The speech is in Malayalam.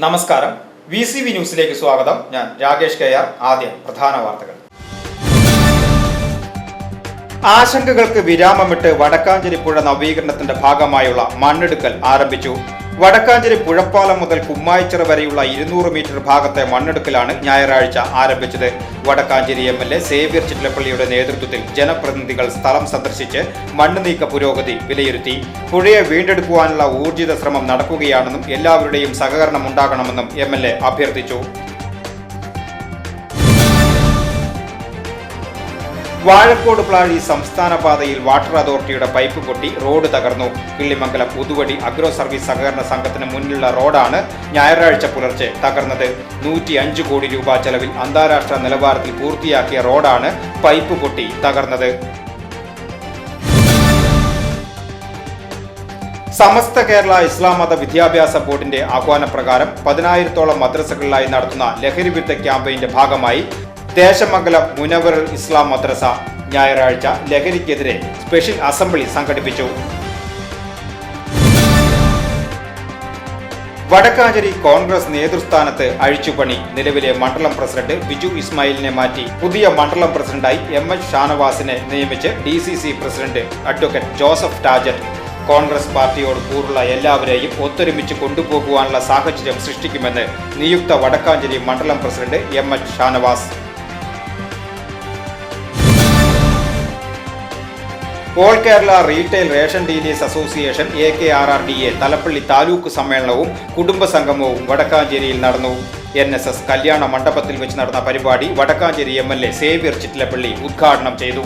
നമസ്കാരം. VCV ന്യൂസിലേക്ക് സ്വാഗതം. ഞാൻ രാകേഷ് കെ ആർ. ആദ്യം പ്രധാന വാർത്തകൾ. ആശങ്കകൾക്ക് വിരാമമിട്ട് വടക്കാഞ്ചേരി പുഴ നവീകരണത്തിന്റെ ഭാഗമായുള്ള മണ്ണെടുക്കൽ ആരംഭിച്ചു. വടക്കാഞ്ചേരി പുഴപ്പാലം മുതൽ കുമ്മായിച്ചിറ വരെയുള്ള 200 മീറ്റർ ഭാഗത്തെ മണ്ണെടുക്കലാണ് ഞായറാഴ്ച ആരംഭിച്ചത്. വടക്കാഞ്ചേരി MLA സേവ്യർ ചിറ്റലപ്പള്ളിയുടെ നേതൃത്വത്തിൽ ജനപ്രതിനിധികൾ സ്ഥലം സന്ദർശിച്ച് മണ്ണ് നീക്ക പുരോഗതി വിലയിരുത്തി. പുഴയെ വീണ്ടെടുക്കുവാനുള്ള ഊർജിത ശ്രമം നടക്കുകയാണെന്നും എല്ലാവരുടെയും സഹകരണം ഉണ്ടാകണമെന്നും MLA അഭ്യർത്ഥിച്ചു. വാഴക്കോട് പ്ലാഴി സംസ്ഥാന പാതയിൽ വാട്ടർ അതോറിറ്റിയുടെ പൈപ്പ് പൊട്ടി റോഡ് തകർന്നു. കിള്ളിമംഗലം പുതുവടി അഗ്രോ സർവീസ് സഹകരണ സംഘത്തിന് മുന്നിലുള്ള റോഡാണ് ഞായറാഴ്ച പുലർച്ചെ തകർന്നത്. 105 കോടി രൂപ ചെലവിൽ അന്താരാഷ്ട്ര നിലവാരത്തിൽ പൂർത്തിയാക്കിയ റോഡാണ് പൈപ്പ് പൊട്ടി തകർന്നത്. സമസ്ത കേരള ഇസ്ലാം മത വിദ്യാഭ്യാസ ബോർഡിന്റെ ആഹ്വാനപ്രകാരം 10,000-ഓളം മദ്രസകളിലായി നടത്തുന്ന ലഹരിവിരുദ്ധ ക്യാമ്പയിന്റെ ഭാഗമായി ദേശമംഗലം മുനവറുൽ ഇസ്ലാം മദ്രസ ഞായറാഴ്ച ലഹരിക്കെതിരെ സ്പെഷ്യൽ അസംബ്ലി സംഘടിപ്പിച്ചു. വടക്കാഞ്ചേരി കോൺഗ്രസ് നേതൃസ്ഥാനത്ത് അഴിച്ചുപണി. നിലവിലെ മണ്ഡലം പ്രസിഡന്റ് ബിജു ഇസ്മായിലിനെ മാറ്റി പുതിയ മണ്ഡലം പ്രസിഡന്റായി MH ഷാനവാസിനെ നിയമിച്ച് DCC president advocate Joseph ടാജറ്റ് Congress പാർട്ടിയോട് കൂറുള്ള എല്ലാവരെയും ഒത്തൊരുമിച്ച് കൊണ്ടുപോകുവാനുള്ള സാഹചര്യം സൃഷ്ടിക്കുമെന്ന് നിയുക്ത വടക്കാഞ്ചേരി മണ്ഡലം president MH Shanavas. All Kerala retail ration dealers association AKRRDA Thalappilly taluk സമ്മേളനവും കുടുംബസംഗമവും വടക്കാഞ്ചേരിയിൽ നടന്നു. NSS കല്യാണ മണ്ഡപത്തിൽ വെച്ച് നടന്ന പരിപാടി വടക്കാഞ്ചേരി MLA സേവ്യർ ചിറ്റലപ്പള്ളി ഉദ്ഘാടനം ചെയ്തു.